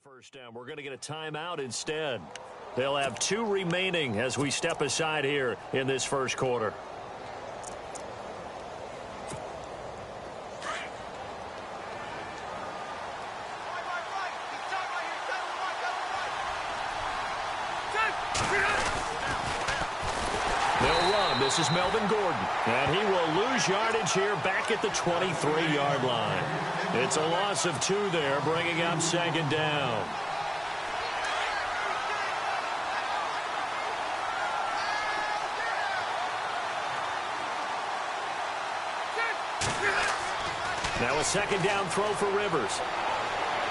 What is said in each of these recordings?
First down, we're going to get a timeout instead. They'll have 2 remaining as we step aside here in this first quarter. They'll run. This is Melvin Gordon, and he will lose yardage here back at the 23-yard line. It's a loss of 2 there, bringing up second down. Now a second down throw for Rivers.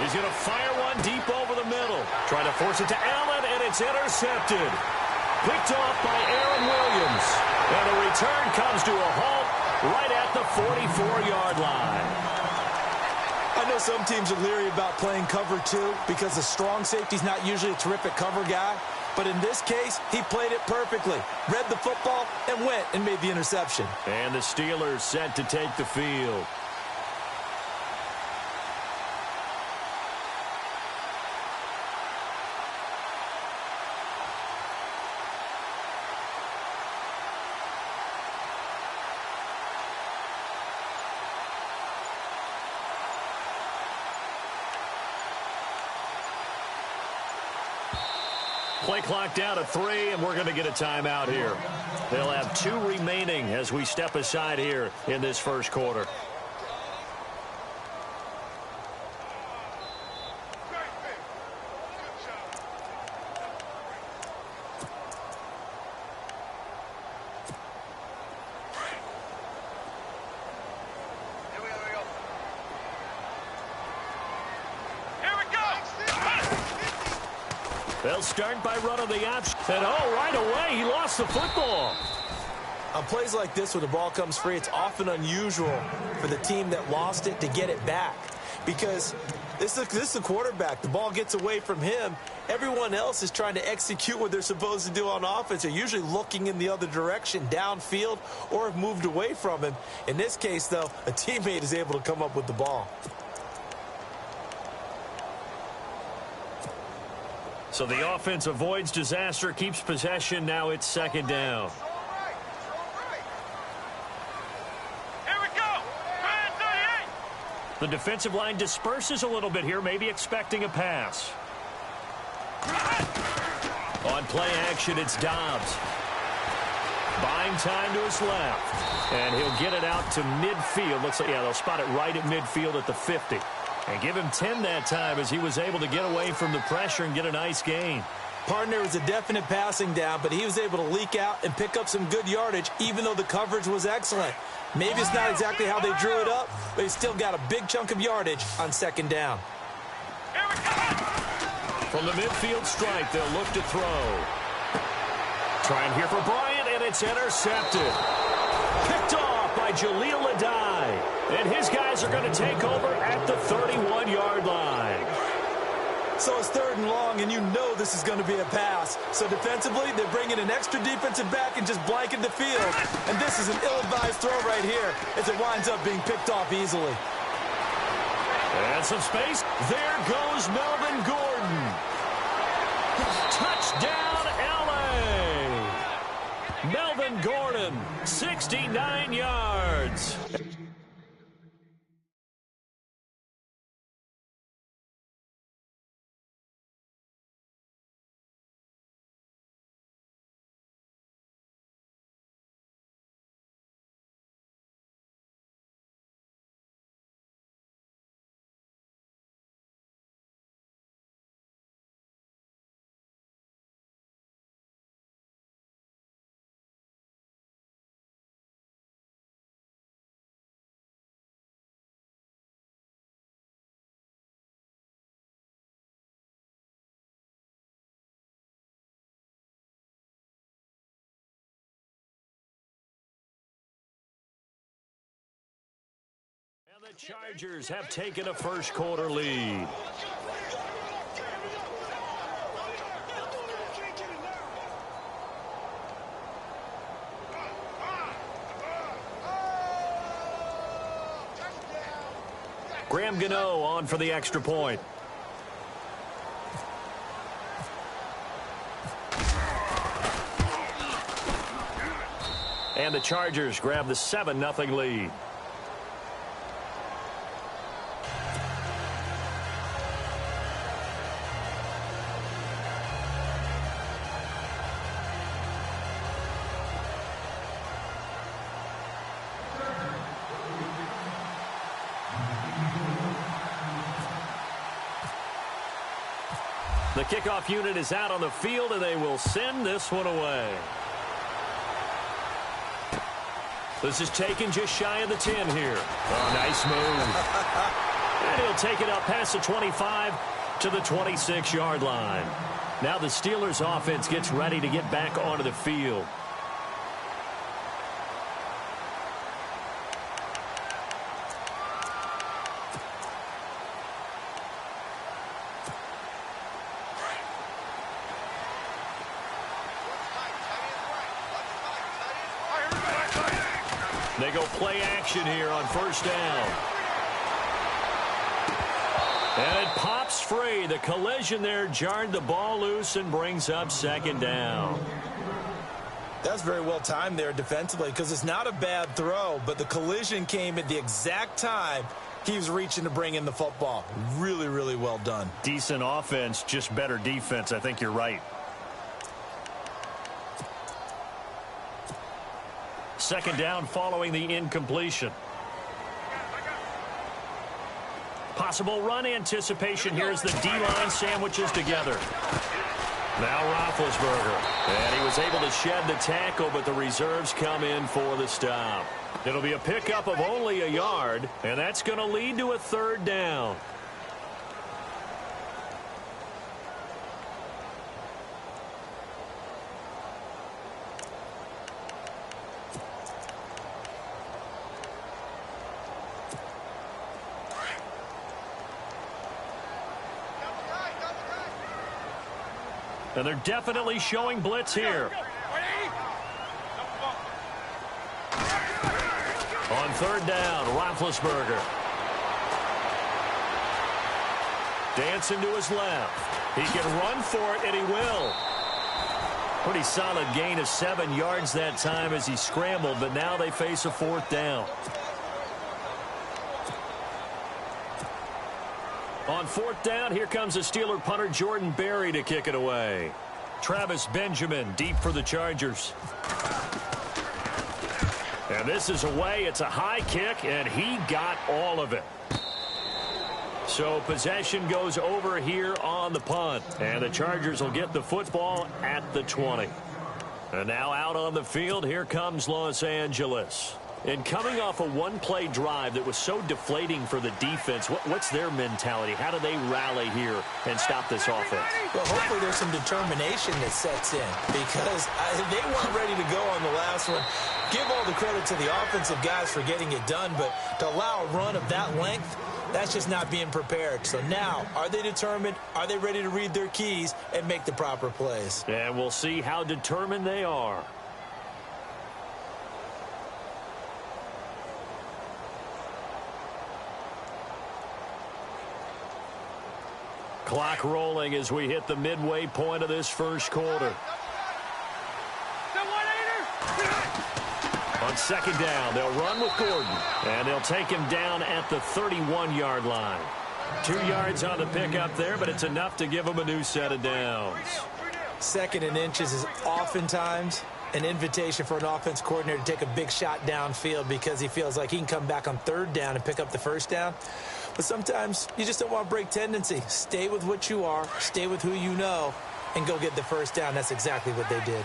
He's going to fire one deep over the middle. Trying to force it to Allen, and it's intercepted. Picked off by Aaron Williams. And the return comes to a halt right at the 44-yard line. I know some teams are leery about playing cover 2 because the strong safety's not usually a terrific cover guy. But in this case, he played it perfectly. Read the football and went and made the interception. And the Steelers set to take the field. Play clock down to 3, and we're going to get a timeout here. They'll have 2 remaining as we step aside here in this first quarter. They'll start by running the option. And, right away, he lost the football. On plays like this where the ball comes free, it's often unusual for the team that lost it to get it back. Because this is the quarterback. The ball gets away from him. Everyone else is trying to execute what they're supposed to do on offense. They're usually looking in the other direction, downfield, or have moved away from him. In this case, though, a teammate is able to come up with the ball. So the offense avoids disaster, keeps possession. Now it's second down. Here we go. The defensive line disperses a little bit here, maybe expecting a pass. On play action, it's Dobbs. Buying time to his left. And he'll get it out to midfield. Looks like, they'll spot it right at midfield at the 50. And give him 10 that time as he was able to get away from the pressure and get a nice gain. Partner was a definite passing down, but he was able to leak out and pick up some good yardage, even though the coverage was excellent. Maybe it's not exactly how they drew it up, but he still got a big chunk of yardage on second down. From the midfield stripe, they'll look to throw. Trying here for Bryant, and it's intercepted. Picked off by Jaleel Adai. And his guys are going to take over at the 31-yard line. So it's 3rd and long, and you know this is going to be a pass. So defensively, they're bringing an extra defensive back and just blanket the field. And this is an ill-advised throw right here as it winds up being picked off easily. And some space. There goes Melvin Gordon. Touchdown, LA. Melvin Gordon, 69 yards. And the Chargers have taken a first quarter lead. Graham Gano on for the extra point. And the Chargers grab the 7-0 lead. The kickoff unit is out on the field, and they will send this one away. This is taken just shy of the 10 here. Oh, nice move. And he'll take it up past the 25 to the 26-yard line. Now the Steelers offense gets ready to get back onto the field. They go play action here on first down. And it pops free. The collision there jarred the ball loose and brings up second down. That's very well timed there defensively because it's not a bad throw, but the collision came at the exact time he was reaching to bring in the football. Really, really well done. Decent offense, just better defense. I think you're right. Second down following the incompletion. Possible run anticipation here as the D-line sandwiches together. Now Roethlisberger. And he was able to shed the tackle, but the reserves come in for the stop. It'll be a pickup of only a yard, and that's going to lead to a third down. And they're definitely showing blitz here. On third down, Roethlisberger. Dancing to his left. He can run for it, and he will. Pretty solid gain of 7 yards that time as he scrambled, but now they face a fourth down. On fourth down, here comes the Steeler punter Jordan Berry to kick it away. Travis Benjamin deep for the Chargers. And this is away. It's a high kick, and he got all of it. So possession goes over here on the punt. And the Chargers will get the football at the 20. And now out on the field, here comes Los Angeles. And coming off a one-play drive that was so deflating for the defense, what's their mentality? How do they rally here and stop this offense? Well, hopefully there's some determination that sets in because they weren't ready to go on the last one. Give all the credit to the offensive guys for getting it done, but to allow a run of that length, that's just not being prepared. So now, are they determined? Are they ready to read their keys and make the proper plays? And we'll see how determined they are. Clock rolling as we hit the midway point of this first quarter. On second down, they'll run with Gordon, and they'll take him down at the 31-yard line. 2 yards on the pickup there, but it's enough to give him a new set of downs. Second and inches is oftentimes an invitation for an offense coordinator to take a big shot downfield because he feels like he can come back on third down and pick up the first down. But sometimes you just don't want to break tendency. Stay with what you are, stay with who you know, and go get the first down. That's exactly what they did.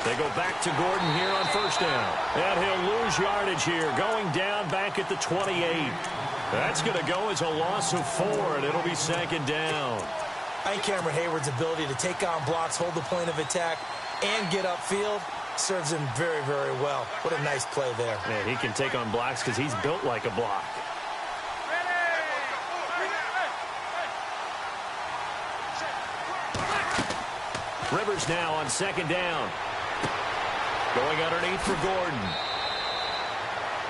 They go back to Gordon here on first down. And he'll lose yardage here, going down back at the 28. That's going to go as a loss of 4, and it'll be second down. I think Cameron Hayward's ability to take on blocks, hold the point of attack, and get upfield serves him very, very well. What a nice play there. Man, he can take on blocks because he's built like a block. Rivers now on second down. Going underneath for Gordon.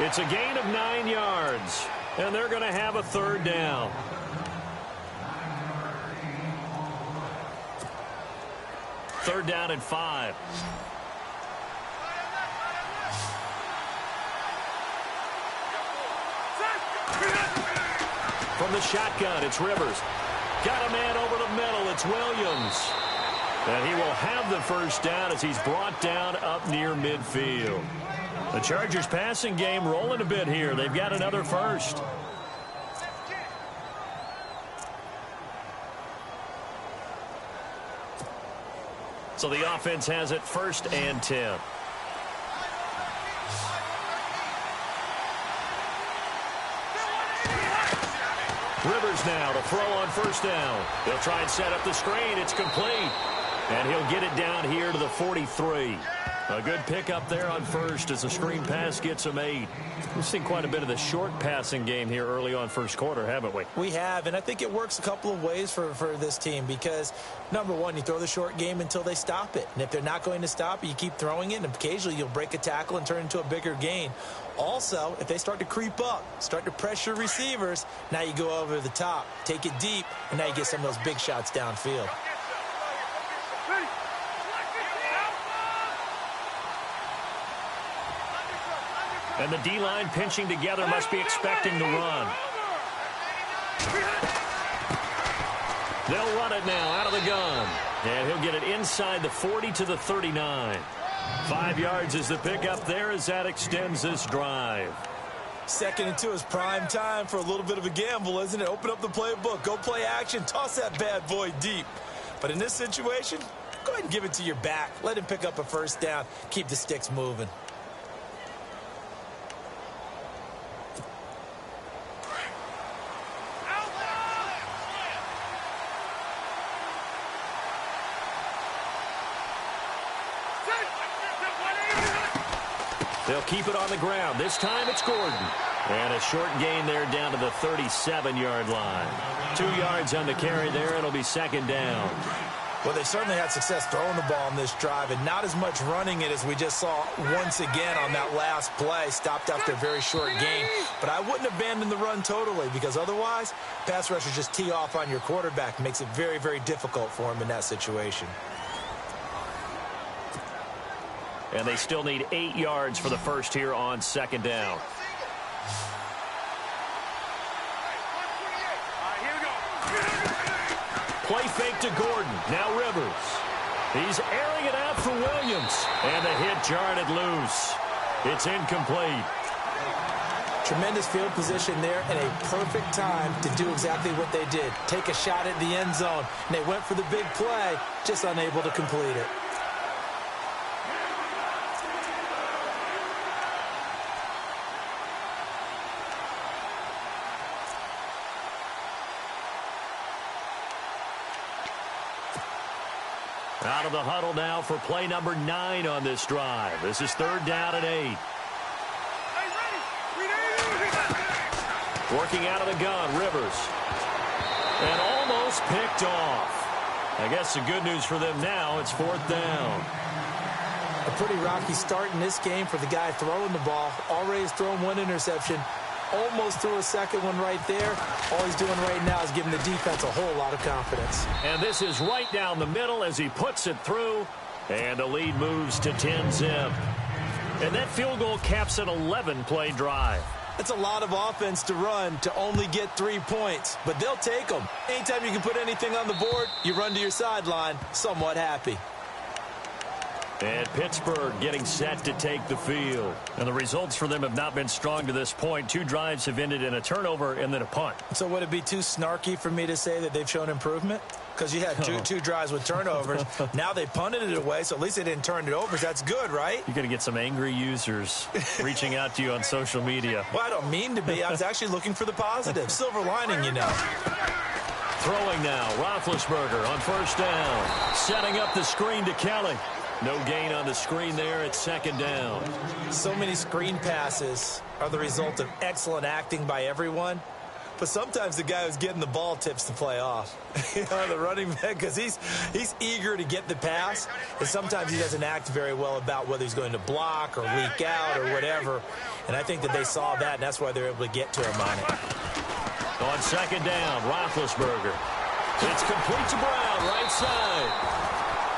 It's a gain of 9 yards, and they're going to have a third down. 3rd down and 5. From the shotgun, it's Rivers. Got a man over the middle. It's Williams. And he will have the 1st down as he's brought down up near midfield. The Chargers passing game rolling a bit here. They've got another 1st. So the offense has it 1st and 10. Rivers now to throw on 1st down. They'll try and set up the screen. It's complete. And he'll get it down here to the 43. A good pickup there on 1st as the screen pass gets him 8. We've seen quite a bit of the short passing game here early on 1st quarter, haven't we? We have, and I think it works a couple of ways for this team because, number one, you throw the short game until they stop it. And if they're not going to stop it, you keep throwing it, and occasionally you'll break a tackle and turn it into a bigger gain. Also, if they start to creep up, start to pressure receivers, now you go over the top, take it deep, and now you get some of those big shots downfield. And the D-line pinching together must be expecting to run. They'll run it now out of the gun. And he'll get it inside the 40 to the 39. 5 yards is the pickup there as that extends this drive. 2nd and 2 is prime time for a little bit of a gamble, isn't it? Open up the playbook, go play action, toss that bad boy deep. But in this situation, go ahead and give it to your back. Let him pick up a 1st down. Keep the sticks moving. They'll keep it on the ground. This time it's Gordon. And a short gain there down to the 37-yard line. 2 yards on the carry there. It'll be 2nd down. Well, they certainly had success throwing the ball on this drive and not as much running it as we just saw once again on that last play. Stopped after a very short gain. But I wouldn't abandon the run totally because otherwise, pass rushers just tee off on your quarterback. Makes it very, very difficult for him in that situation. And they still need 8 yards for the 1st here on 2nd down. Play fake to Gordon. Now Rivers. He's airing it out for Williams. And the hit jarred it loose. It's incomplete. Tremendous field position there and a perfect time to do exactly what they did. Take a shot at the end zone. And they went for the big play, just unable to complete it. Out of the huddle now for play number 9 on this drive. This is 3rd down and 8. Working out of the gun, Rivers. And almost picked off. I guess the good news for them now, it's 4th down. A pretty rocky start in this game for the guy throwing the ball. Already has thrown 1 interception. Almost threw a 2nd one right there. All he's doing right now is giving the defense a whole lot of confidence. And this is right down the middle as he puts it through. And the lead moves to 10-zip. And that field goal caps an 11-play drive. It's a lot of offense to run to only get 3 points, but they'll take them. Anytime you can put anything on the board, you run to your sideline, somewhat happy. And Pittsburgh getting set to take the field. And the results for them have not been strong to this point. 2 drives have ended in a turnover and then a punt. So would it be too snarky for me to say that they've shown improvement? Because you had two drives with turnovers. Now they punted it away, so at least they didn't turn it over. So that's good, right? You're going to get some angry users reaching out to you on social media. Well, I don't mean to be. I was actually looking for the positive. Silver lining, you know. Throwing now, Roethlisberger on 1st down. Setting up the screen to Kelly. No gain on the screen there at 2nd down. So many screen passes are the result of excellent acting by everyone. But sometimes the guy who's getting the ball tips the play off. You know, the running back, because he's eager to get the pass. And sometimes he doesn't act very well about whether he's going to block or leak out or whatever. And I think that they saw that, and that's why they're able to get to him on it. On 2nd down, Roethlisberger. It's complete to Brown, right side.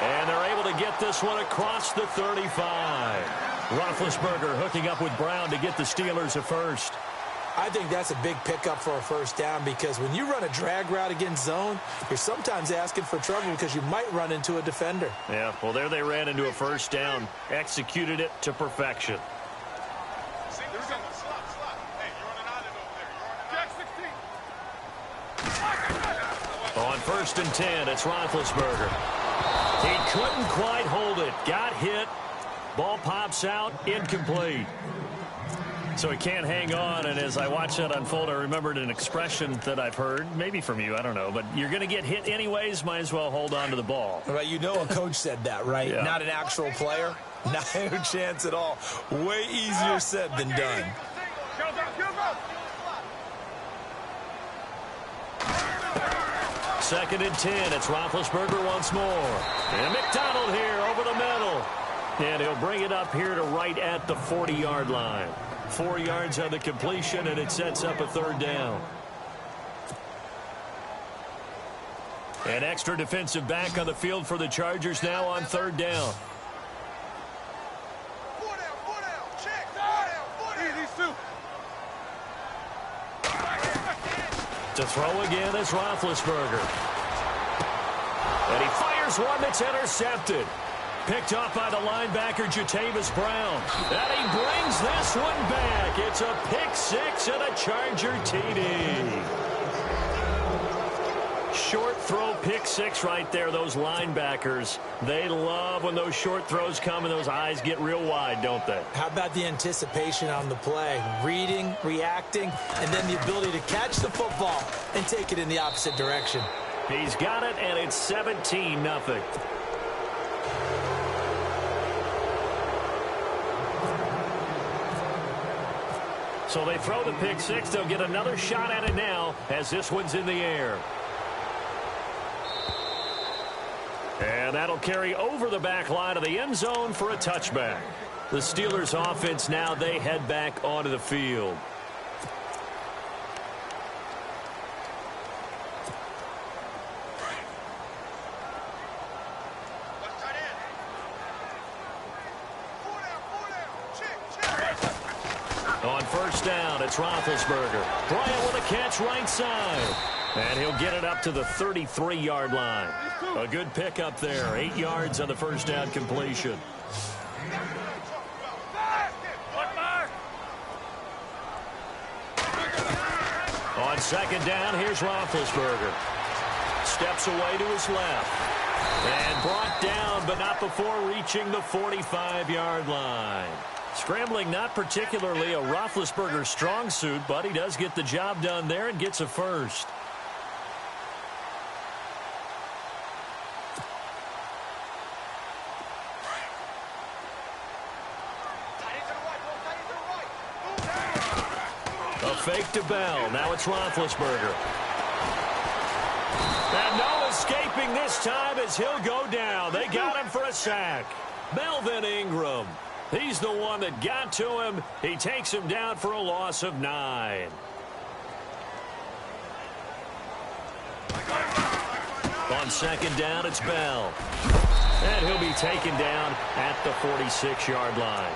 And they're able to get this one across the 35. Roethlisberger hooking up with Brown to get the Steelers a first. I think that's a big pickup for a first down because when you run a drag route against zone, you're sometimes asking for trouble because you might run into a defender. Yeah, well, there they ran into a first down. Executed it to perfection. On 1st and 10, it's Roethlisberger. He couldn't quite hold it. Got hit. Ball pops out. Incomplete. So he can't hang on, and as I watched that unfold, I remembered an expression that I've heard, maybe from you, I don't know, but you're going to get hit anyways, might as well hold on to the ball. Right, you know a coach said that, right? Yeah. Not an actual player. Not a chance at all. Way easier said than done. Second and 10, it's Roethlisberger once more. And McDonald here over the middle. And he'll bring it up here to right at the 40-yard line. 4 yards on the completion, and it sets up a third down. An extra defensive back on the field for the Chargers now on third down. To throw again is Roethlisberger. And he fires one that's intercepted. Picked off by the linebacker, Jatavis Brown. And he brings this one back. It's a pick six and a Charger TD. Short throw pick six right there. Those linebackers, they love when those short throws come and those eyes get real wide, don't they? How about the anticipation on the play? Reading, reacting, and then the ability to catch the football and take it in the opposite direction. He's got it, and it's 17-0. So they throw the pick six. They'll get another shot at it now as this one's in the air. And that'll carry over the back line of the end zone for a touchback. The Steelers offense now, they head back onto the field. On first down, it's Roethlisberger. Bryant with a catch right side. And he'll get it up to the 33-yard line. A good pickup there. 8 yards on the first down completion. On second down, here's Roethlisberger. Steps away to his left. And brought down, but not before reaching the 45-yard line. Scrambling not particularly a Roethlisberger strong suit, but he does get the job done there and gets a first. A fake to Bell. Now it's Roethlisberger. And no escaping this time as he'll go down. They got him for a sack. Melvin Ingram. He's the one that got to him. He takes him down for a loss of 9. On second down, it's Bell. And he'll be taken down at the 46-yard line.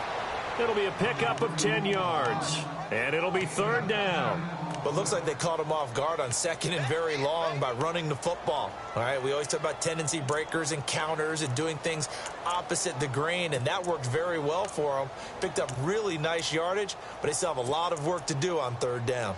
It'll be a pickup of 10 yards. And it'll be third down. But looks like they caught him off guard on second and very long by running the football. All right, we always talk about tendency breakers and counters and doing things opposite the grain, and that worked very well for them. Picked up really nice yardage, but they still have a lot of work to do on third down.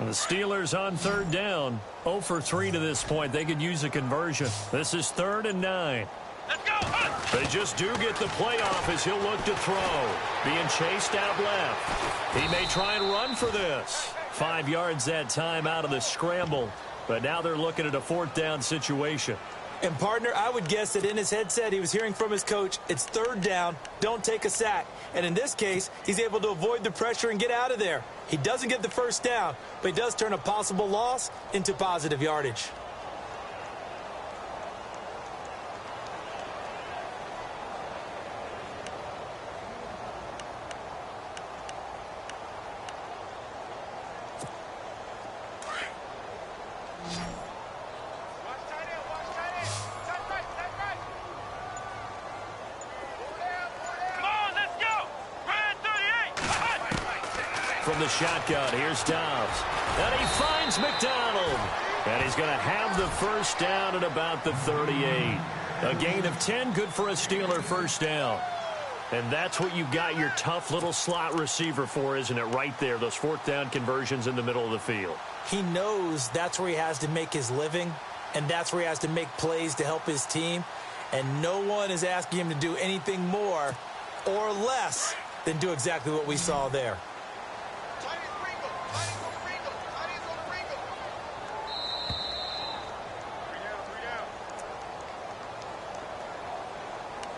And the Steelers on third down. 0 for 3 to this point. They could use a conversion. This is 3rd and 9. Let's go. They just do get the playoff as he'll look to throw. Being chased out left. He may try and run for this. 5 yards that time out of the scramble. But now they're looking at a 4th down situation. And, partner, I would guess that in his headset he was hearing from his coach, it's 3rd down, don't take a sack. And in this case, he's able to avoid the pressure and get out of there. He doesn't get the 1st down, but he does turn a possible loss into positive yardage. From the shotgun, here's Dobbs. And he finds McDonald. And he's going to have the 1st down at about the 38. A gain of 10, good for a Steeler 1st down. And that's what you've got your tough little slot receiver for, isn't it? Right there, those 4th down conversions in the middle of the field. He knows that's where he has to make his living, and that's where he has to make plays to help his team. And no one is asking him to do anything more or less than do exactly what we saw there.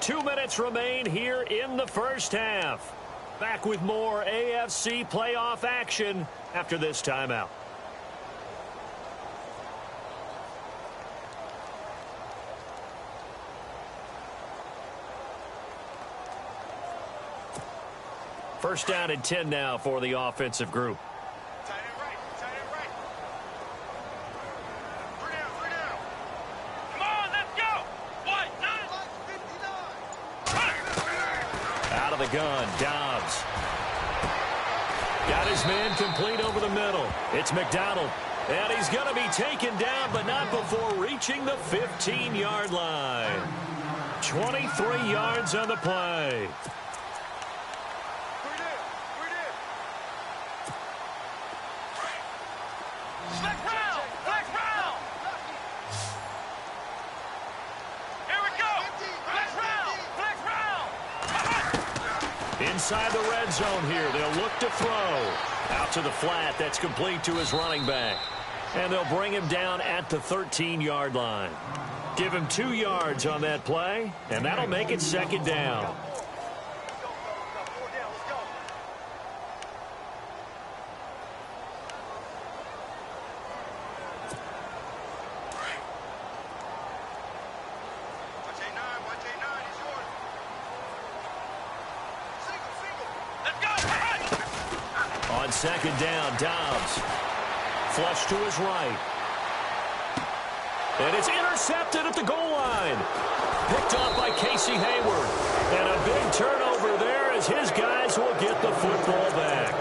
2 minutes remain here in the 1st half. Back with more AFC playoff action after this timeout. First down and 10 now for the offensive group. The gun, Dobbs. Got his man complete over the middle. It's McDonald. And he's going to be taken down, but not before reaching the 15-yard line. 23 yards on the play. Inside the red zone here. They'll look to throw. Out to the flat. That's complete to his running back. And they'll bring him down at the 13-yard line. Give him 2 yards on that play, and that'll make it 2nd down. On 2nd down, Dobbs. Flush to his right. And it's intercepted at the goal line. Picked off by Casey Hayward. And a big turnover there as his guys will get the football back.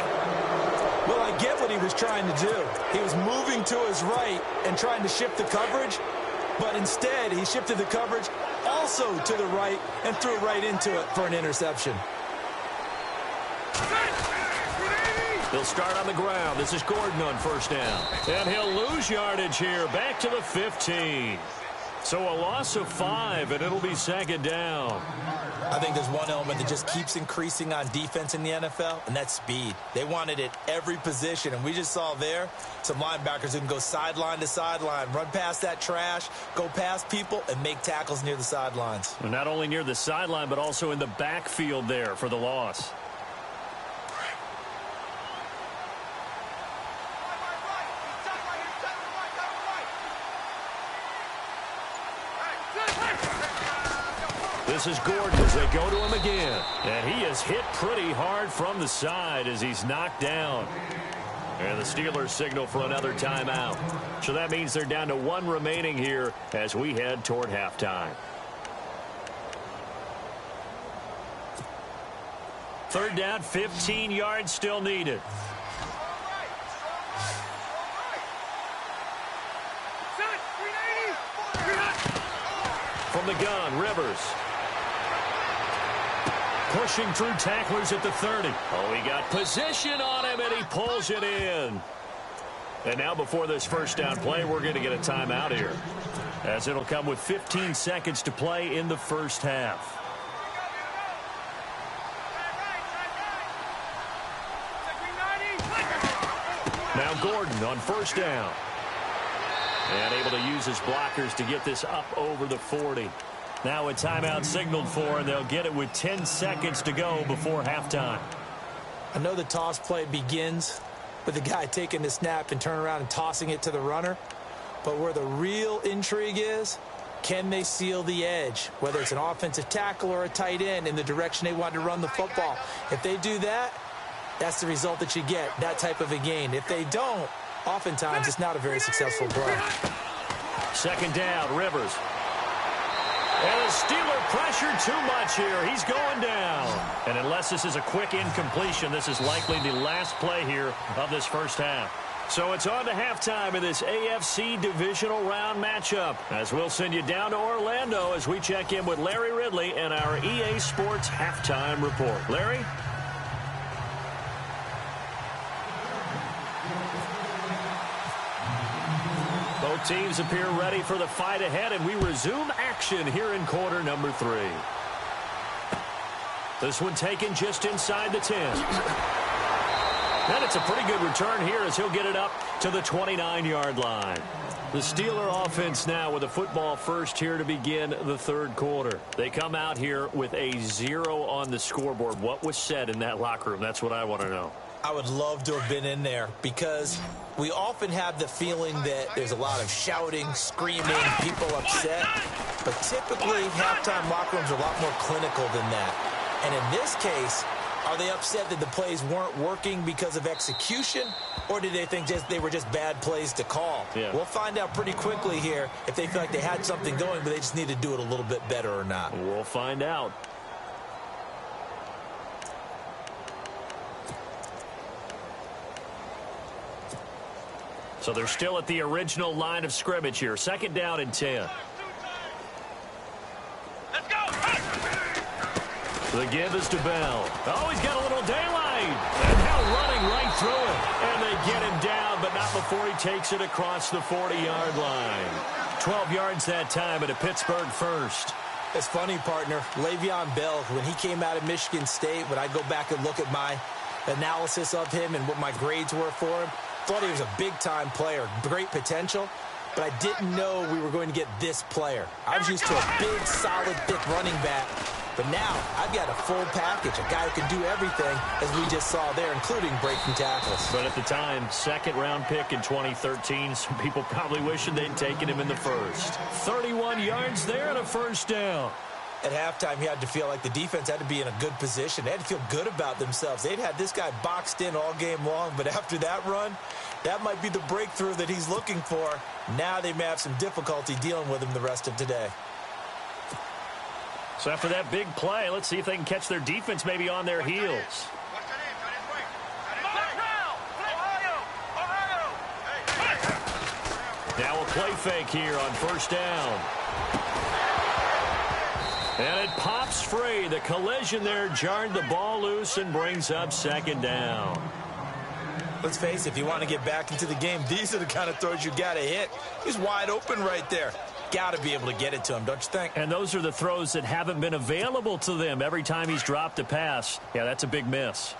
Well, I get what he was trying to do. He was moving to his right and trying to shift the coverage. But instead, he shifted the coverage also to the right and threw right into it for an interception. He'll start on the ground. This is Gordon on 1st down. And he'll lose yardage here. Back to the 15. So a loss of 5, and it'll be 2nd down. I think there's one element that just keeps increasing on defense in the NFL, and that's speed. They want it at every position, and we just saw there some linebackers who can go sideline to sideline, run past that trash, go past people, and make tackles near the sidelines. Well, not only near the sideline, but also in the backfield there for the loss. This is Gordon as they go to him again. And he is hit pretty hard from the side as he's knocked down. And the Steelers signal for another timeout. So that means they're down to 1 remaining here as we head toward halftime. 3rd down, 15 yards still needed. From the gun, Rivers. Pushing through tacklers at the 30. Oh, he got position on him, and he pulls it in. And now before this first down play, we're going to get a timeout here, as it'll come with 15 seconds to play in the first half. Now Gordon on first down. And able to use his blockers to get this up over the 40. Now a timeout signaled for, and they'll get it with 10 seconds to go before halftime. I know the toss play begins with the guy taking the snap and turning around and tossing it to the runner. But where the real intrigue is, can they seal the edge? Whether it's an offensive tackle or a tight end in the direction they want to run the football. If they do that, that's the result that you get, that type of a gain. If they don't, oftentimes it's not a very successful play. Second down, Rivers. And the Steeler pressure too much here. He's going down. And unless this is a quick incompletion, this is likely the last play here of this first half. So it's on to halftime in this AFC divisional round matchup, as we'll send you down to Orlando as we check in with Larry Ridley and our EA Sports halftime report. Larry? Both teams appear ready for the fight ahead, and we resume action here in quarter number 3. This one taken just inside the 10. And it's a pretty good return here as he'll get it up to the 29-yard line. The Steeler offense now with a football first here to begin the third quarter. They come out here with a 0 on the scoreboard. What was said in that locker room? That's what I want to know. I would love to have been in there because we often have the feeling that there's a lot of shouting, screaming, people upset. But typically, halftime locker rooms are a lot more clinical than that. And in this case, are they upset that the plays weren't working because of execution, or did they think they were just bad plays to call? Yeah. We'll find out pretty quickly here if they feel like they had something going, but they just need to do it a little bit better or not. We'll find out. So they're still at the original line of scrimmage here. Second down and 10. Let's go! The give is to Bell. Oh, he's got a little daylight. And now running right through it. And they get him down, but not before he takes it across the 40-yard line. 12 yards that time at a Pittsburgh first. It's funny, partner. Le'Veon Bell, when he came out of Michigan State, when I go back and look at my analysis of him and what my grades were for him, thought he was a big-time player, great potential, but I didn't know we were going to get this player. I was used to a big, solid, thick running back, but now I've got a full package, a guy who can do everything, as we just saw there, including breaking tackles. But at the time, second-round pick in 2013, some people probably wishing they'd taken him in the first. 31 yards there and a first down. At halftime, you had to feel like the defense had to be in a good position. They had to feel good about themselves. They'd had this guy boxed in all game long, but after that run, that might be the breakthrough that he's looking for. Now they may have some difficulty dealing with him the rest of today. So after that big play, let's see if they can catch their defense maybe on their heels. Now a play fake here on first down. And it pops free. The collision there jarred the ball loose and brings up second down. Let's face it, if you want to get back into the game, these are the kind of throws you got to hit. He's wide open right there. Got to be able to get it to him, don't you think? And those are the throws that haven't been available to them every time he's dropped a pass. Yeah, that's a big miss.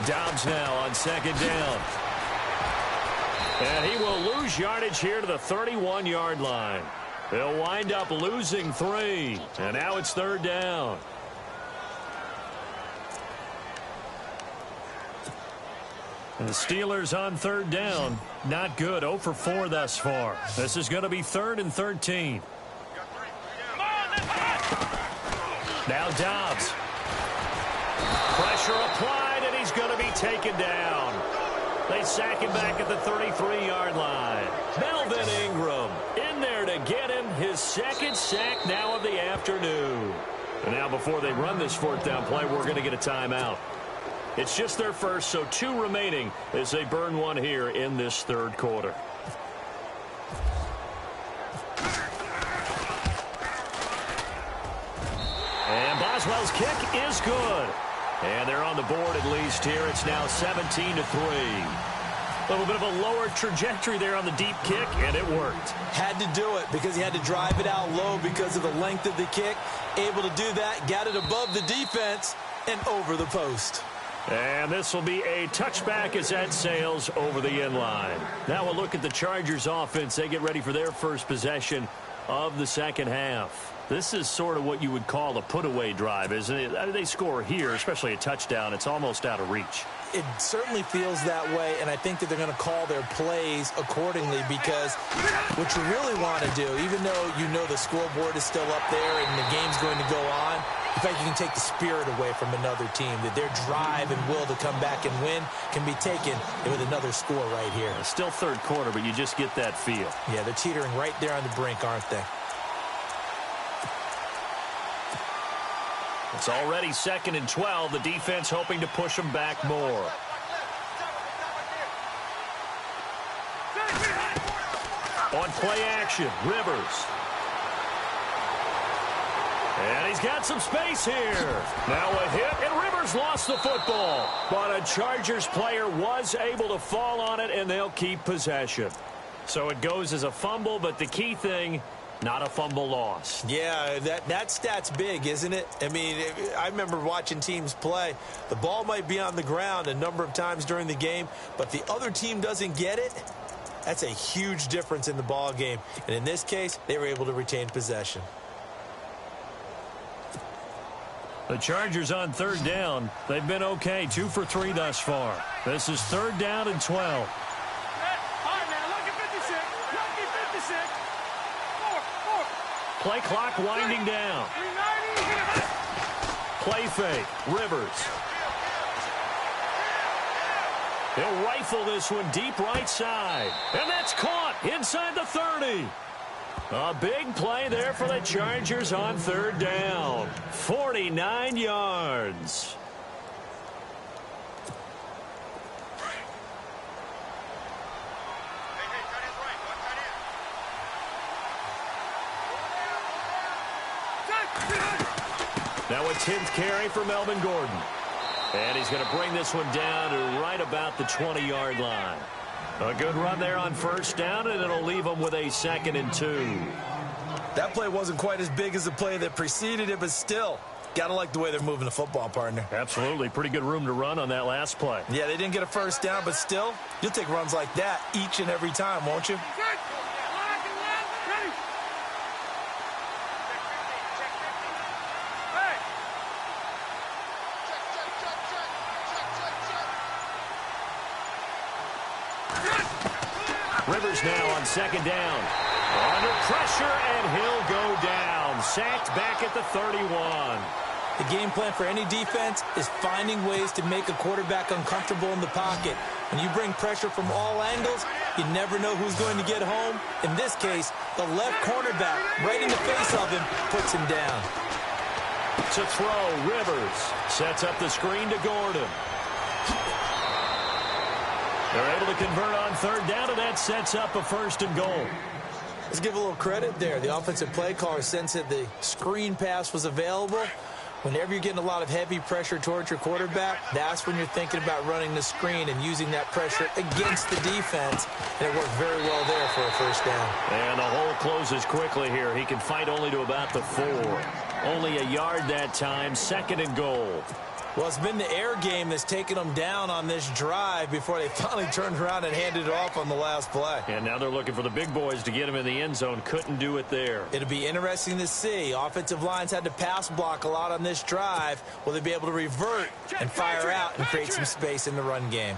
Dobbs now on second down. And he will lose yardage here to the 31-yard line. They'll wind up losing 3. And now it's third down. And the Steelers on third down. Not good. 0 for 4 thus far. This is going to be 3rd and 13. Now Dobbs. Pressure applied, and he's going to be taken down. They sack him back at the 33-yard line. Melvin Ingram in there to get him his second sack now of the afternoon. And now before they run this fourth down play, we're going to get a timeout. It's just their first, so 2 remaining as they burn one here in this third quarter. And Boswell's kick is good. And they're on the board at least here. It's now 17-3. A little bit of a lower trajectory there on the deep kick, and it worked. Had to do it because he had to drive it out low because of the length of the kick. Able to do that, got it above the defense and over the post. And this will be a touchback as that sails over the end line. Now we'll look at the Chargers offense. They get ready for their first possession of the second half. This is sort of what you would call a put-away drive, isn't it? They score here, especially a touchdown. It's almost out of reach. It certainly feels that way, and I think that they're going to call their plays accordingly because what you really want to do, even though you know the scoreboard is still up there and the game's going to go on, in fact, you can take the spirit away from another team, that their drive and will to come back and win can be taken with another score right here. It's still third quarter, but you just get that feel. Yeah, they're teetering right there on the brink, aren't they? It's already 2nd and 12. The defense hoping to push them back more. On play action, Rivers. And he's got some space here. Now a hit, and Rivers lost the football. But a Chargers player was able to fall on it, and they'll keep possession. So it goes as a fumble, but the key thing, not a fumble loss. Yeah, that stat's big, isn't it? I mean, I remember watching teams play. The ball might be on the ground a number of times during the game, but the other team doesn't get it. That's a huge difference in the ball game. And in this case, they were able to retain possession. The Chargers on third down. They've been okay, 2 for 3 thus far. This is 3rd down and 12. Play clock winding down. Play fake. Rivers. He'll rifle this one deep right side. And that's caught inside the 30. A big play there for the Chargers on 3rd down. 49 yards. Now a 10th carry for Melvin Gordon. And he's going to bring this one down to right about the 20-yard line. A good run there on 1st down, and it'll leave them with a 2nd and 2. That play wasn't quite as big as the play that preceded it, but still, got to like the way they're moving the football, partner. Absolutely. Pretty good room to run on that last play. Yeah, they didn't get a 1st down, but still, you'll take runs like that each and every time, won't you? Rivers now on 2nd down. Under pressure, and he'll go down. Sacked back at the 31. The game plan for any defense is finding ways to make a quarterback uncomfortable in the pocket. When you bring pressure from all angles, you never know who's going to get home. In this case, the left cornerback, right in the face of him, puts him down. To throw, Rivers sets up the screen to Gordon. They're able to convert on 3rd down, and that sets up a 1st and goal. Let's give a little credit there. The offensive play caller sensed that the screen pass was available. Whenever you're getting a lot of heavy pressure towards your quarterback, that's when you're thinking about running the screen and using that pressure against the defense. And it worked very well there for a 1st down. And the hole closes quickly here. He can fight only to about the 4. Only a yard that time, 2nd and goal. Well, it's been the air game that's taken them down on this drive before they finally turned around and handed it off on the last play. And now they're looking for the big boys to get him in the end zone. Couldn't do it there. It'll be interesting to see. Offensive lines had to pass block a lot on this drive. Will they be able to revert and fire out and create some space in the run game?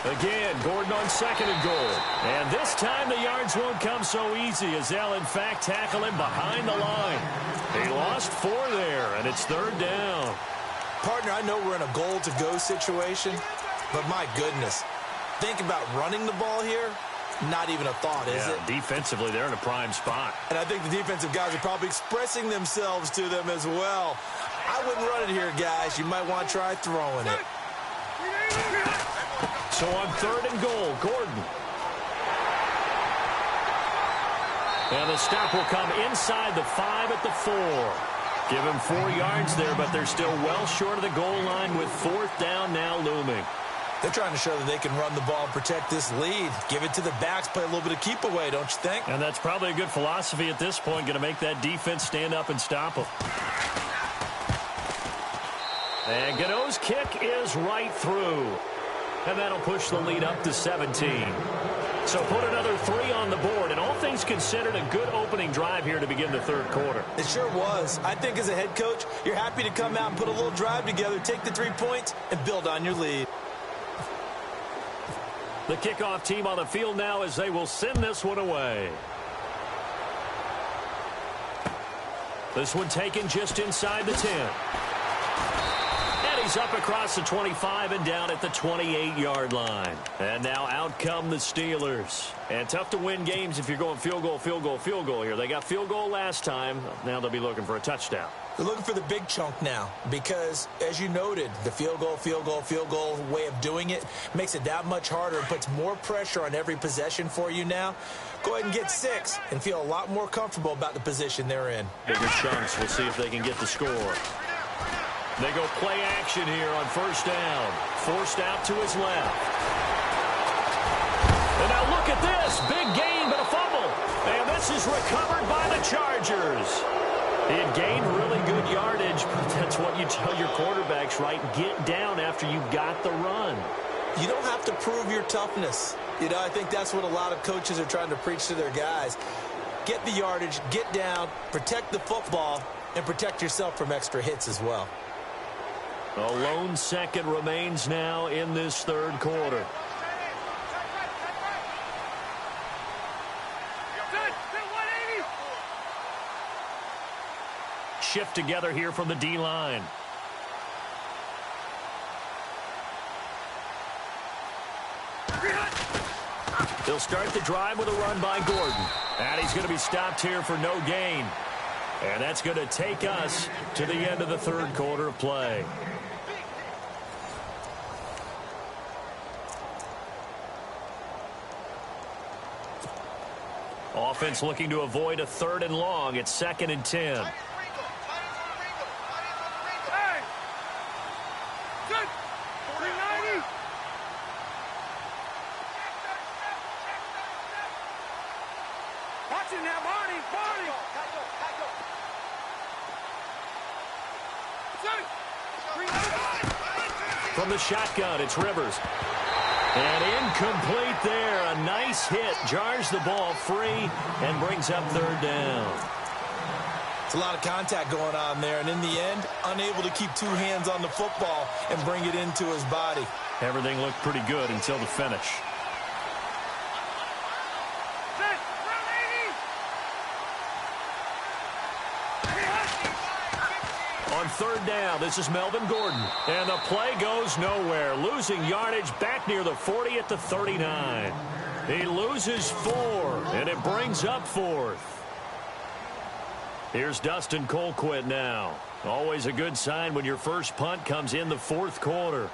Again, Gordon on 2nd and goal. And this time the yards won't come so easy as they'll, in fact, tackle him behind the line. He lost 4 there, and it's 3rd down. Partner, I know we're in a goal-to-go situation, but my goodness, think about running the ball here. Not even a thought, is it? Defensively, they're in a prime spot. And I think the defensive guys are probably expressing themselves to them as well. I wouldn't run it here, guys. You might want to try throwing it. So on 3rd and goal, Gordon. And the stop will come inside the 5 at the 4. Give him 4 yards there, but they're still well short of the goal line with 4th down now looming. They're trying to show that they can run the ball and protect this lead. Give it to the backs, play a little bit of keep away, don't you think? And that's probably a good philosophy at this point, going to make that defense stand up and stop them. And Godot's kick is right through. And that'll push the lead up to 17. So put another 3 on the board, and all things considered, a good opening drive here to begin the third quarter. It sure was. I think as a head coach, you're happy to come out and put a little drive together, take the 3 points, and build on your lead. The kickoff team on the field now as they will send this one away. This one taken just inside the 10. And he's up across the 25 and down at the 28-yard line. And now out come the Steelers. And tough to win games if you're going field goal, field goal, field goal here. They got field goal last time. Now they'll be looking for a touchdown. They're looking for the big chunk now because, as you noted, the field goal way of doing it makes it that much harder and puts more pressure on every possession for you now. Go ahead and get 6 and feel a lot more comfortable about the position they're in. Bigger chunks. We'll see if they can get the score. They go play action here on 1st down. Forced out to his left. And now look at this. Big gain, but a fumble. And this is recovered by the Chargers. He had gained really good yardage, but that's what you tell your quarterbacks, right? Get down after you got the run. You don't have to prove your toughness. You know, I think that's what a lot of coaches are trying to preach to their guys. Get the yardage, get down, protect the football, and protect yourself from extra hits as well. A lone second remains now in this third quarter. Shift together here from the D-line. They'll start the drive with a run by Gordon. And he's going to be stopped here for no gain. And that's going to take us to the end of the third quarter of play. Offense looking to avoid a 3rd and long. It's 2nd and 10. From the shotgun, it's Rivers. And incomplete there. A nice hit. Jars the ball free and brings up 3rd down. It's a lot of contact going on there. And in the end, unable to keep 2 hands on the football and bring it into his body. Everything looked pretty good until the finish. On 3rd down, this is Melvin Gordon. And the play goes nowhere. Losing yardage back near the 40 at the 39. He loses 4, and it brings up 4th. Here's Dustin Colquitt now. Always a good sign when your first punt comes in the 4th quarter.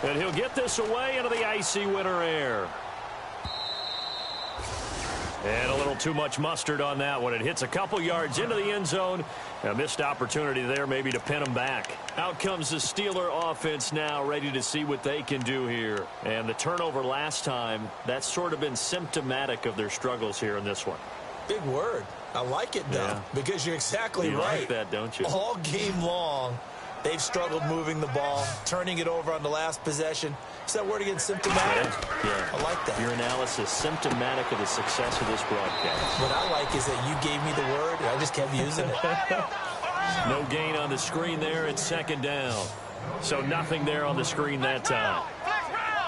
And he'll get this away into the icy winter air. And a little too much mustard on that one. It hits a couple yards into the end zone. A missed opportunity there maybe to pin them back. Out comes the Steeler offense now, ready to see what they can do here. And the turnover last time, that's sort of been symptomatic of their struggles here in this one. Big word. I like it, though, because you're exactly you right. Like that, don't you? All game long, they've struggled moving the ball, turning it over on the last possession. Is that word again, symptomatic? Yeah. I like that. Your analysis, symptomatic of the success of this broadcast. What I like is that you gave me the word, and I just kept using it. No gain on the screen there. It's 2nd down. So nothing there on the screen that time.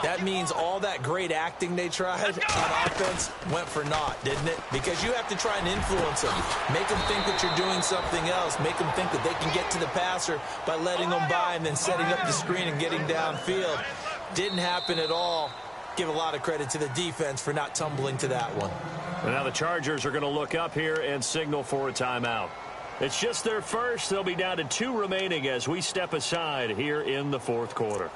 That means all that great acting they tried on offense went for naught, didn't it? Because you have to try and influence them. Make them think that you're doing something else. Make them think that they can get to the passer by letting them by and then setting up the screen and getting downfield. Didn't happen at all. Give a lot of credit to the defense for not tumbling to that one. And now the Chargers are going to look up here and signal for a timeout. It's just their first. They'll be down to 2 remaining as we step aside here in the fourth quarter.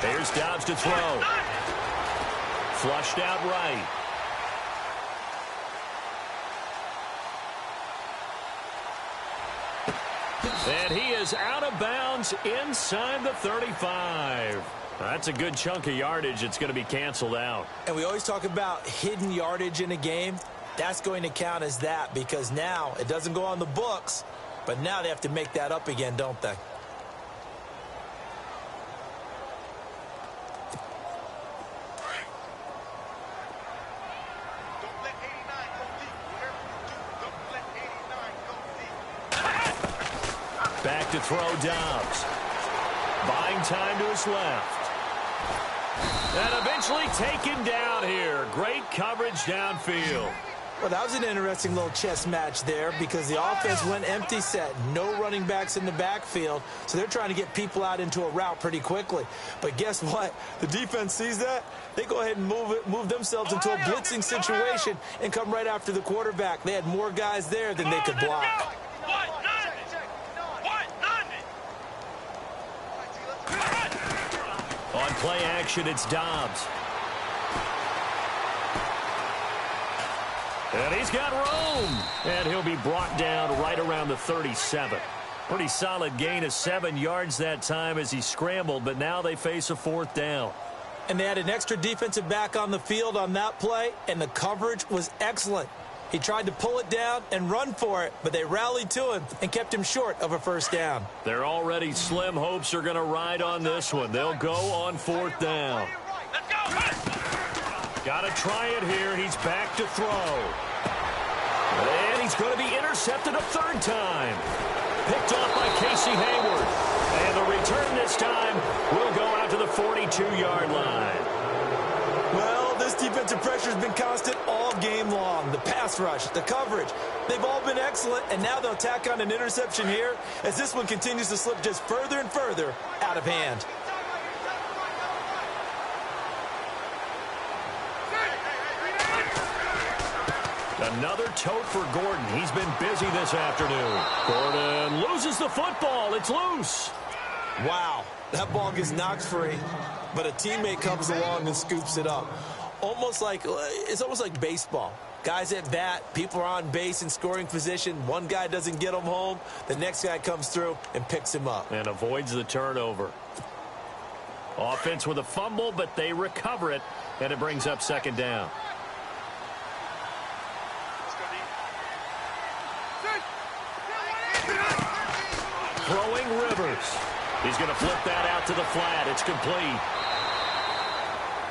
Here's Dobbs to throw. Flushed out right. And he is out of bounds inside the 35. That's a good chunk of yardage. It's going to be canceled out. And we always talk about hidden yardage in a game. That's going to count as that because now it doesn't go on the books, but now they have to make that up again, don't they? Back to throw Dobbs. Buying time to his left. And eventually taken down here. Great coverage downfield. Well, that was an interesting little chess match there because the offense went empty set. No running backs in the backfield, so they're trying to get people out into a route pretty quickly. But guess what? The defense sees that. They go ahead and move themselves into a blitzing situation and come right after the quarterback. They had more guys there than they could block. On play action, it's Dobbs. And he's got room. And he'll be brought down right around the 37. Pretty solid gain of 7 yards that time as he scrambled, but now they face a 4th down. And they had an extra defensive back on the field on that play, and the coverage was excellent. He tried to pull it down and run for it, but they rallied to him and kept him short of a 1st down. Their already slim hopes are going to ride on this one. They'll go on 4th down. Got to try it here. He's back to throw. And he's going to be intercepted a 3rd time. Picked off by Casey Hayward. And the return this time will go out to the 42-yard line. Well, this defensive pressure has been constant all game long. The pass rush, the coverage, they've all been excellent, and now they'll tack on an interception here as this one continues to slip just further and further out of hand. Another tote for Gordon. He's been busy this afternoon. Gordon loses the football. It's loose. Wow, that ball gets knocked free, but a teammate comes along and scoops it up. It's almost like baseball. Guys at bat, people are on base in scoring position. One guy doesn't get him home. The next guy comes through and picks him up. And avoids the turnover. Offense with a fumble, but they recover it, and it brings up 2nd down. Throwing Rivers. He's going to flip that out to the flat. It's complete.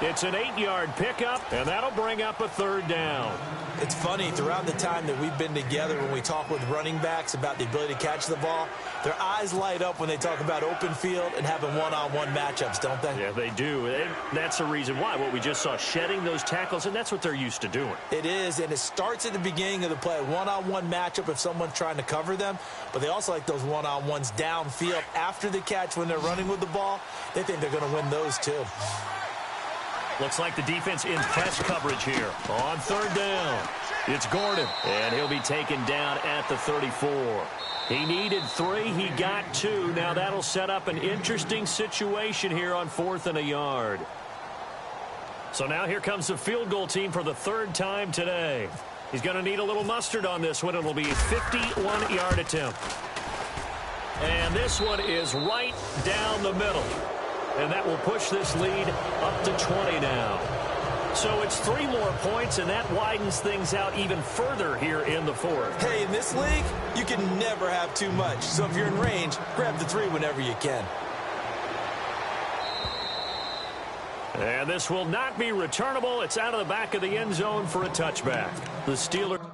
It's an 8-yard pickup, and that'll bring up a 3rd down. It's funny, throughout the time that we've been together, when we talk with running backs about the ability to catch the ball, their eyes light up when they talk about open field and having one-on-one matchups, don't they? Yeah, they do. And that's the reason why. What we just saw, shedding those tackles, and that's what they're used to doing. It is, and it starts at the beginning of the play. One-on-one matchup if someone's trying to cover them, but they also like those one-on-ones downfield after the catch when they're running with the ball. They think they're going to win those too. Looks like the defense in press coverage here. On 3rd down, it's Gordon, and he'll be taken down at the 34. He needed 3. He got 2. Now that'll set up an interesting situation here on 4th and a yard. So now here comes the field goal team for the 3rd time today. He's going to need a little mustard on this one. It'll be a 51-yard attempt. And this one is right down the middle. And that will push this lead up to 20 now. So it's 3 more points, and that widens things out even further here in the 4th. Hey, in this league, you can never have too much. So if you're in range, grab the 3 whenever you can. And this will not be returnable. It's out of the back of the end zone for a touchback. The Steelers.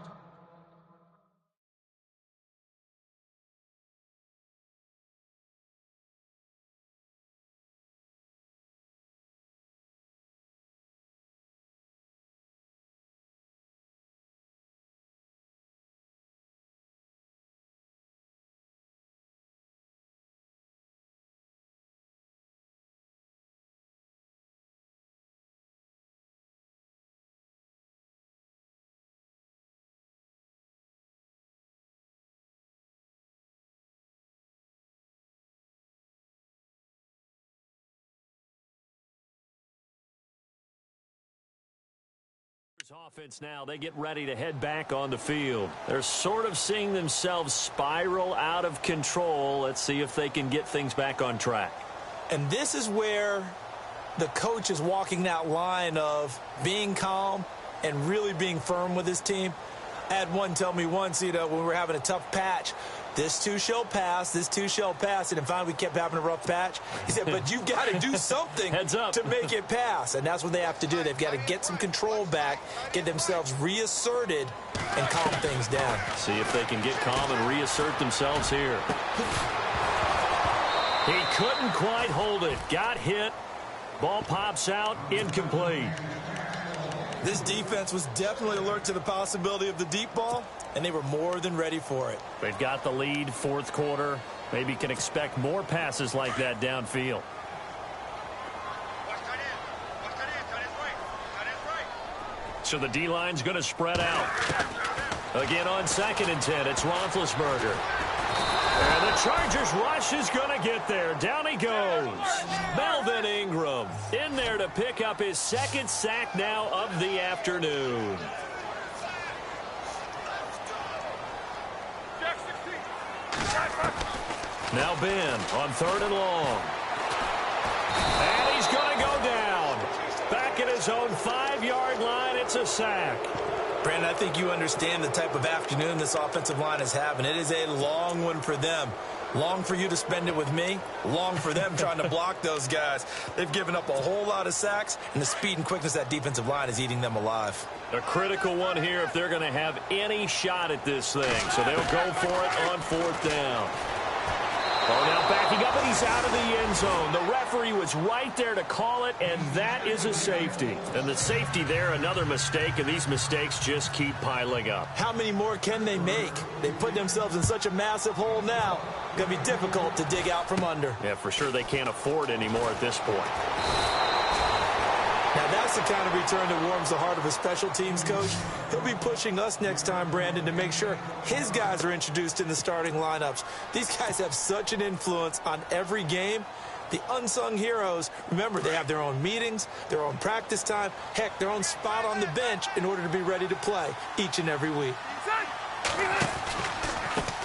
Offense now, they get ready to head back on the field. They're sort of seeing themselves spiral out of control. Let's see if they can get things back on track. And this is where the coach is walking that line of being calm and really being firm with his team. I had one tell me once, when we were having a tough patch, this too shall pass, this too shall pass. And finally we kept having a rough patch. He said, but you've got to do something to make it pass. And that's what they have to do. They've got to get some control back, get themselves reasserted, and calm things down. See if they can get calm and reassert themselves here. He couldn't quite hold it. Got hit. Ball pops out. Incomplete. This defense was definitely alert to the possibility of the deep ball, and they were more than ready for it. They've got the lead, fourth quarter. Maybe can expect more passes like that downfield. So the D-line's going to spread out. Again on 2nd and 10, it's Roethlisberger. And the Chargers rush is going to get there. Down he goes. Melvin Ingram in there to pick up his second sack now of the afternoon. Now Ben on 3rd and long. And he's going to go down. Back at his own 5-yard line, it's a sack. Brandon, I think you understand the type of afternoon this offensive line is having. It is a long one for them. Long for you to spend it with me. Long for them trying to block those guys. They've given up a whole lot of sacks, and the speed and quickness of that defensive line is eating them alive. A critical one here if they're going to have any shot at this thing. So they'll go for it on 4th down. Oh, now backing up, and he's out of the end zone. The referee was right there to call it, and that is a safety. And the safety there, another mistake, and these mistakes just keep piling up. How many more can they make? They put themselves in such a massive hole now. It's going to be difficult to dig out from under. Yeah, for sure they can't afford anymore at this point. Now, that's the kind of return that warms the heart of a special teams coach. He'll be pushing us next time, Brandon, to make sure his guys are introduced in the starting lineups. These guys have such an influence on every game. The unsung heroes, remember, they have their own meetings, their own practice time, heck, their own spot on the bench in order to be ready to play each and every week.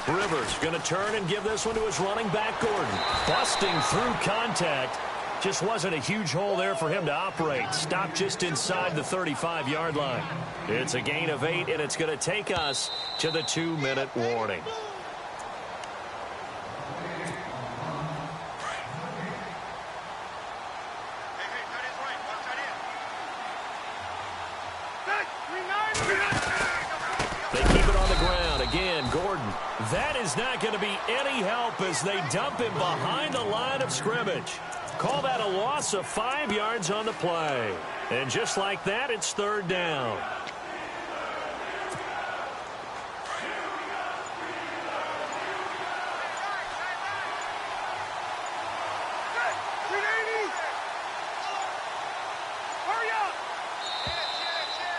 Rivers going to turn and give this one to his running back, Gordon. Busting through contact. Just wasn't a huge hole there for him to operate. Stopped just inside the 35-yard line. It's a gain of 8, and it's going to take us to the 2-minute warning. They keep it on the ground. Again, Gordon. That is not going to be any help as they dump him behind the line of scrimmage. Call that a loss of 5 yards on the play. And just like that, it's 3rd down.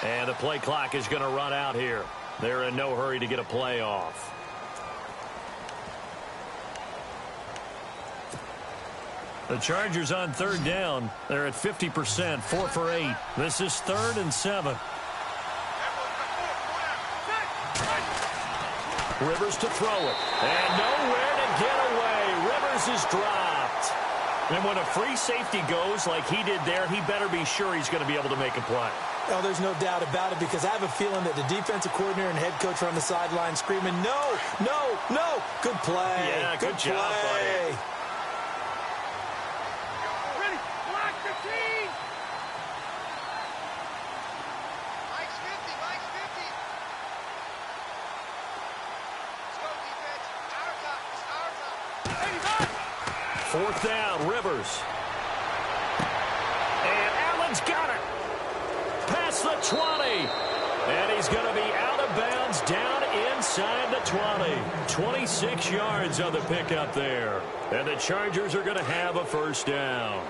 And the play clock is going to run out here. They're in no hurry to get a play off. The Chargers on 3rd down. They're at 50%, 4 for 8. This is 3rd and 7. Rivers to throw it. And nowhere to get away. Rivers is dropped. And when a free safety goes like he did there, he better be sure he's going to be able to make a play. Oh, there's no doubt about it, because I have a feeling that the defensive coordinator and head coach are on the sideline screaming, no, no, no. Good play. Yeah, good job, buddy. Fourth down, Rivers. And Allen's got it. Past the 20. And he's going to be out of bounds down inside the 20. 26 yards on the pickup there. And the Chargers are going to have a first down.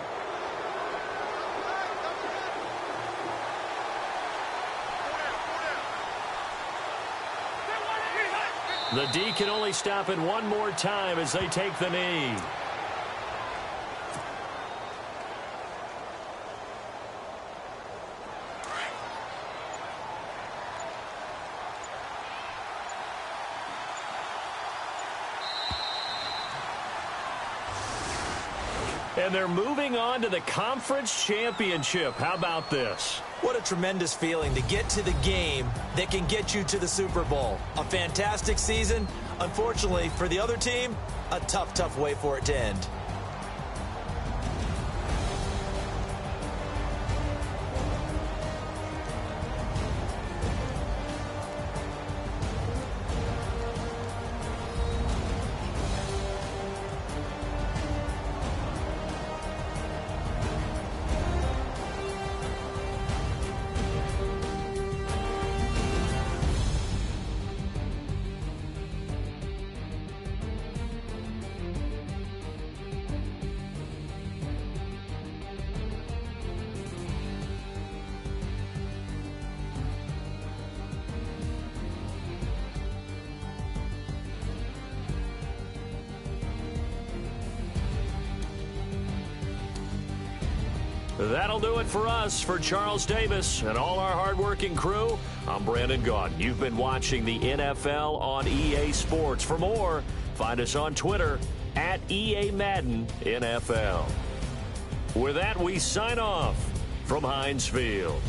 The D can only stop it one more time as they take the knee. And they're moving on to the conference championship. How about this? What a tremendous feeling to get to the game that can get you to the Super Bowl. A fantastic season. Unfortunately, for the other team, a tough, tough way for it to end. That'll do it for us. For Charles Davis and all our hardworking crew, I'm Brandon Gaudin. You've been watching the NFL on EA Sports. For more, find us on Twitter at EA Madden NFL. With that, we sign off from Heinz Field.